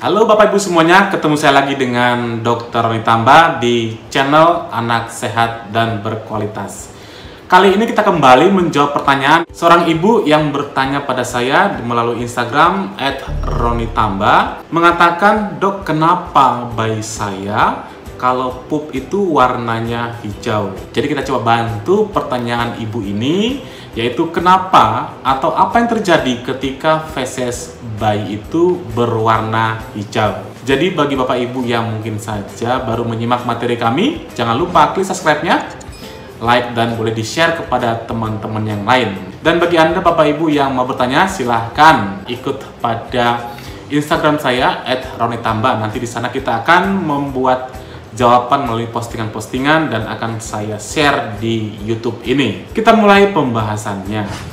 Halo Bapak Ibu semuanya, ketemu saya lagi dengan Dr. Roni Tamba di channel Anak Sehat dan Berkualitas. Kali ini kita kembali menjawab pertanyaan seorang ibu yang bertanya pada saya melalui Instagram @ronitamba, mengatakan, "Dok, kenapa bayi saya kalau pup itu warnanya hijau?" Jadi kita coba bantu pertanyaan ibu ini, yaitu kenapa atau apa yang terjadi ketika feses bayi itu berwarna hijau. Jadi bagi Bapak Ibu yang mungkin saja baru menyimak materi kami, jangan lupa klik subscribe-nya, like, dan boleh di-share kepada teman-teman yang lain. Dan bagi Anda Bapak Ibu yang mau bertanya, silahkan ikut pada Instagram saya @ronitamba. Nanti di sana kita akan membuat jawaban melalui postingan-postingan dan akan saya share di YouTube ini. Kita mulai pembahasannya.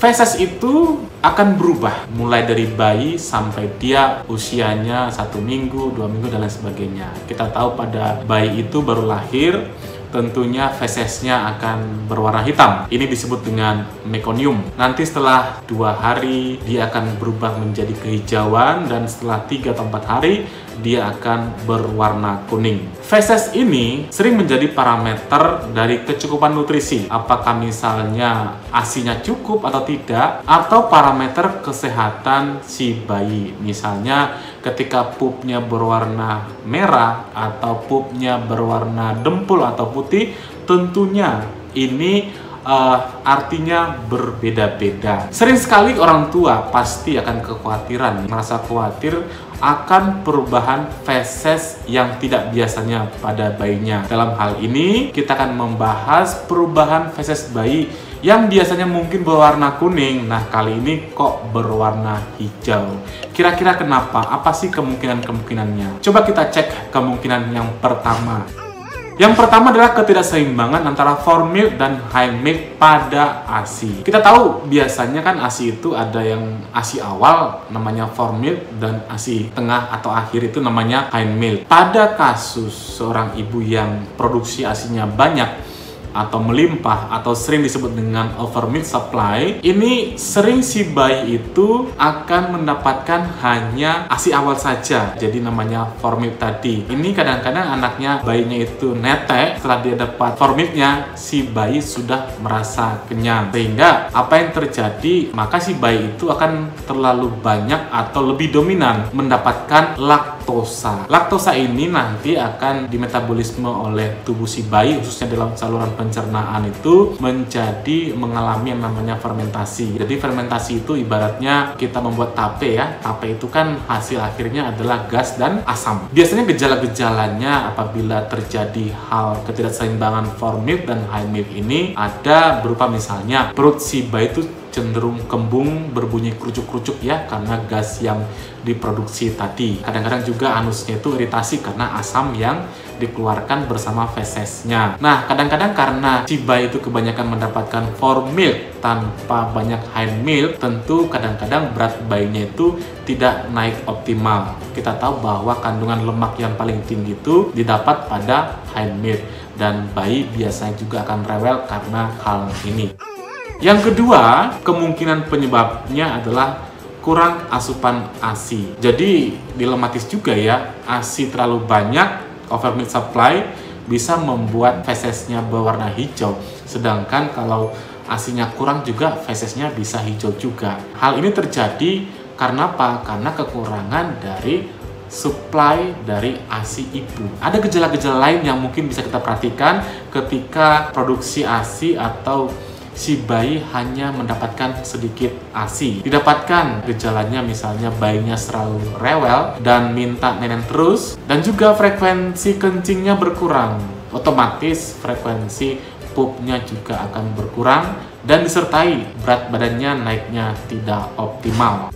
Feses itu akan berubah mulai dari bayi sampai dia usianya 1 minggu, 2 minggu, dan lain sebagainya. Kita tahu pada bayi itu baru lahir, tentunya fesesnya akan berwarna hitam. Ini disebut dengan mekonium. Nanti setelah 2 hari dia akan berubah menjadi kehijauan, dan setelah 3 atau 4 hari dia akan berwarna kuning. Feses ini sering menjadi parameter dari kecukupan nutrisi. Apakah misalnya ASI-nya cukup atau tidak, atau parameter kesehatan si bayi. Misalnya ketika pupnya berwarna merah atau pupnya berwarna dempul atau putih, tentunya ini artinya berbeda-beda. Sering sekali orang tua pasti akan kekhawatiran, merasa khawatir akan perubahan feses yang tidak biasanya pada bayinya. Dalam hal ini kita akan membahas perubahan feses bayi yang biasanya mungkin berwarna kuning. Nah, kali ini kok berwarna hijau. Kira-kira kenapa? Apa sih kemungkinan-kemungkinannya? Coba kita cek kemungkinan yang pertama. Yang pertama adalah ketidakseimbangan antara formil dan high milk pada ASI. Kita tahu biasanya kan ASI itu ada yang ASI awal namanya formil, dan ASI tengah atau akhir itu namanya high milk. Pada kasus seorang ibu yang produksi ASInya banyak atau melimpah atau sering disebut dengan over milk supply, ini sering si bayi itu akan mendapatkan hanya ASI awal saja, jadi namanya formil tadi. Ini kadang-kadang anaknya, bayinya itu netek, setelah dia dapat formilnya si bayi sudah merasa kenyang, sehingga apa yang terjadi, maka si bayi itu akan terlalu banyak atau lebih dominan mendapatkan laktosa. Laktosa ini nanti akan dimetabolisme oleh tubuh si bayi, khususnya dalam saluran pencernaan itu menjadi mengalami yang namanya fermentasi. Jadi fermentasi itu ibaratnya kita membuat tape ya. Tape itu kan hasil akhirnya adalah gas dan asam. Biasanya gejala-gejalanya apabila terjadi hal ketidakseimbangan formil dan high milk ini ada berupa misalnya perut si bayi itu cenderung kembung, berbunyi kerucuk-kerucuk ya, karena gas yang diproduksi tadi. Kadang-kadang juga anusnya itu iritasi karena asam yang dikeluarkan bersama fesesnya. Nah, kadang-kadang karena si bayi itu kebanyakan mendapatkan formil tanpa banyak high milk, tentu kadang-kadang berat bayinya itu tidak naik optimal. Kita tahu bahwa kandungan lemak yang paling tinggi itu didapat pada high milk, dan bayi biasanya juga akan rewel karena hal ini. Yang kedua, kemungkinan penyebabnya adalah kurang asupan ASI. Jadi dilematis juga ya, ASI terlalu banyak, over milk supply, bisa membuat fesesnya berwarna hijau. Sedangkan kalau ASI-nya kurang juga fesesnya bisa hijau juga. Hal ini terjadi karena apa? Karena kekurangan dari supply dari ASI ibu. Ada gejala-gejala lain yang mungkin bisa kita perhatikan ketika produksi ASI atau si bayi hanya mendapatkan sedikit ASI. Didapatkan gejalanya misalnya bayinya selalu rewel dan minta nenen terus, dan juga frekuensi kencingnya berkurang. Otomatis frekuensi pupnya juga akan berkurang, dan disertai berat badannya naiknya tidak optimal.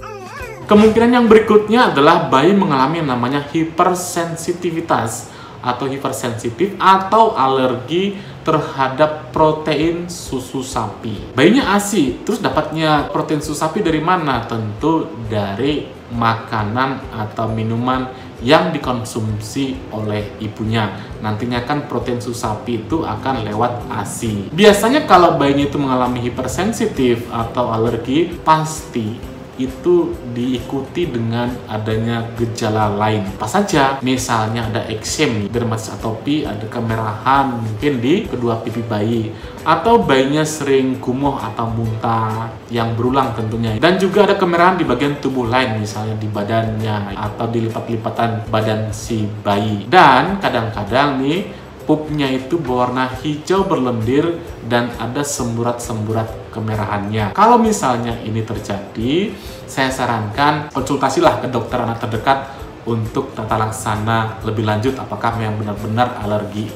Kemungkinan yang berikutnya adalah bayi mengalami yang namanya hipersensitivitas atau hipersensitif atau alergi terhadap protein susu sapi. Bayinya ASI, terus dapatnya protein susu sapi dari mana? Tentu dari makanan atau minuman yang dikonsumsi oleh ibunya. Nantinya kan protein susu sapi itu akan lewat ASI. Biasanya kalau bayinya itu mengalami hipersensitif atau alergi, pasti itu diikuti dengan adanya gejala lain. Apa saja? Misalnya ada eksem, dermatitis atopi, ada kemerahan mungkin di kedua pipi bayi, atau bayinya sering kumuh atau muntah yang berulang tentunya. Dan juga ada kemerahan di bagian tubuh lain, misalnya di badannya atau di lipat-lipatan badan si bayi. Dan kadang-kadang nih pupnya itu berwarna hijau berlendir dan ada semburat-semburat kemerahannya. Kalau misalnya ini terjadi, saya sarankan konsultasilah ke dokter anak terdekat untuk tata laksana lebih lanjut apakah memang benar-benar alergi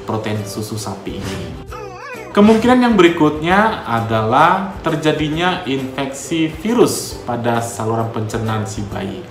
protein susu sapi ini. Kemungkinan yang berikutnya adalah terjadinya infeksi virus pada saluran pencernaan si bayi.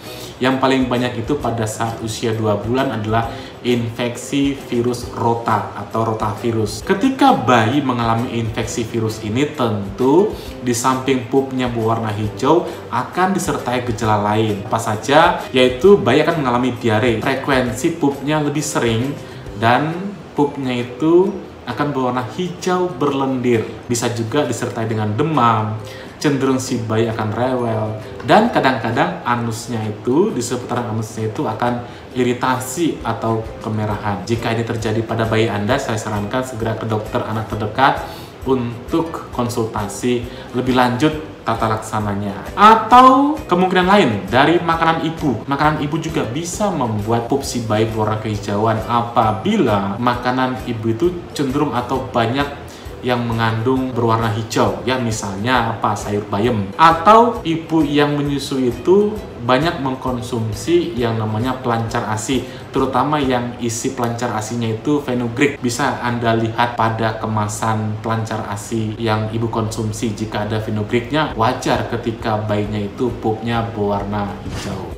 Yang paling banyak itu pada saat usia 2 bulan adalah infeksi virus rota atau rotavirus. Ketika bayi mengalami infeksi virus ini, tentu di samping pupnya berwarna hijau akan disertai gejala lain. Apa saja? Yaitu bayi akan mengalami diare. Frekuensi pupnya lebih sering dan pupnya itu akan berwarna hijau berlendir. Bisa juga disertai dengan demam, cenderung si bayi akan rewel, dan kadang-kadang anusnya itu, di seputaran anusnya itu akan iritasi atau kemerahan. Jika ini terjadi pada bayi Anda, saya sarankan segera ke dokter anak terdekat untuk konsultasi lebih lanjut tata laksananya. Atau kemungkinan lain dari makanan ibu. Makanan ibu juga bisa membuat pup si bayi berwarna kehijauan apabila makanan ibu itu cenderung atau banyak yang mengandung berwarna hijau, ya misalnya apa, sayur bayam. Atau ibu yang menyusui itu banyak mengkonsumsi yang namanya pelancar ASI, terutama yang isi pelancar ASInya itu fenugreek. Bisa Anda lihat pada kemasan pelancar ASI yang ibu konsumsi. Jika ada fenugreeknya, wajar ketika bayinya itu pupnya berwarna hijau.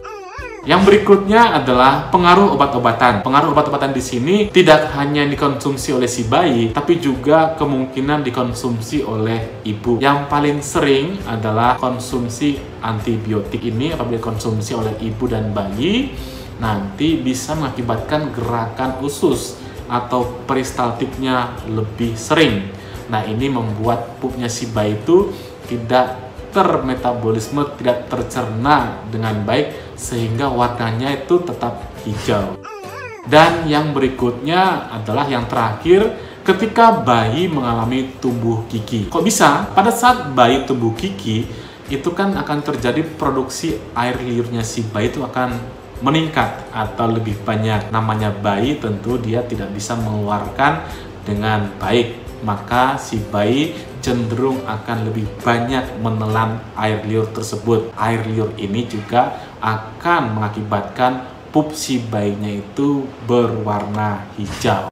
Yang berikutnya adalah pengaruh obat-obatan. Pengaruh obat-obatan di sini tidak hanya dikonsumsi oleh si bayi, tapi juga kemungkinan dikonsumsi oleh ibu. Yang paling sering adalah konsumsi antibiotik ini apabila dikonsumsi oleh ibu dan bayi, nanti bisa mengakibatkan gerakan usus atau peristaltiknya lebih sering. Nah, ini membuat pupnya si bayi itu tidak termetabolisme, tidak tercerna dengan baik, sehingga warnanya itu tetap hijau. Dan yang berikutnya adalah yang terakhir, ketika bayi mengalami tumbuh gigi. Kok bisa? Pada saat bayi tumbuh gigi, itu kan akan terjadi produksi air liurnya si bayi itu akan meningkat atau lebih banyak. Namanya bayi, tentu dia tidak bisa mengeluarkan dengan baik, maka si bayi cenderung akan lebih banyak menelan air liur tersebut. Air liur ini juga akan mengakibatkan pup si bayinya itu berwarna hijau.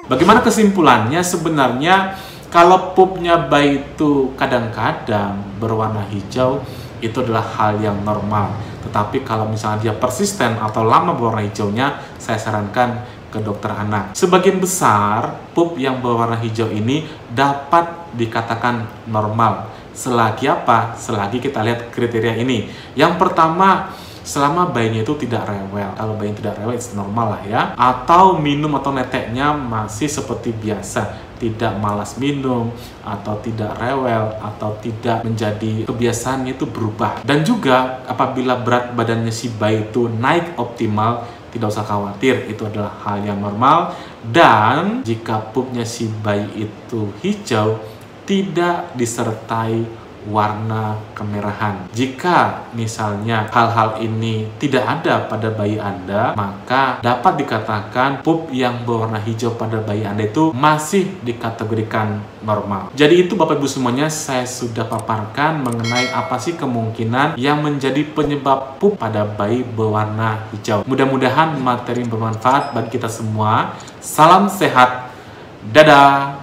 Bagaimana kesimpulannya? Sebenarnya kalau pupnya bayi itu kadang-kadang berwarna hijau, itu adalah hal yang normal. Tetapi kalau misalnya dia persisten atau lama berwarna hijaunya, saya sarankan ke dokter anak. Sebagian besar pup yang berwarna hijau ini dapat dikatakan normal. Selagi apa? Selagi kita lihat kriteria ini. Yang pertama, selama bayinya itu tidak rewel. Kalau bayi tidak rewel, itu normal lah ya. Atau minum atau neteknya masih seperti biasa, tidak malas minum, atau tidak rewel, atau tidak menjadi kebiasaannya itu berubah. Dan juga apabila berat badannya si bayi itu naik optimal, tidak usah khawatir, itu adalah hal yang normal. Dan jika pupnya si bayi itu hijau, tidak disertai warna kemerahan. Jika misalnya hal-hal ini tidak ada pada bayi Anda, maka dapat dikatakan pup yang berwarna hijau pada bayi Anda itu masih dikategorikan normal. Jadi itu Bapak Ibu semuanya, saya sudah paparkan mengenai apa sih kemungkinan yang menjadi penyebab pup pada bayi berwarna hijau. Mudah-mudahan materi bermanfaat bagi kita semua. Salam sehat. Dadah.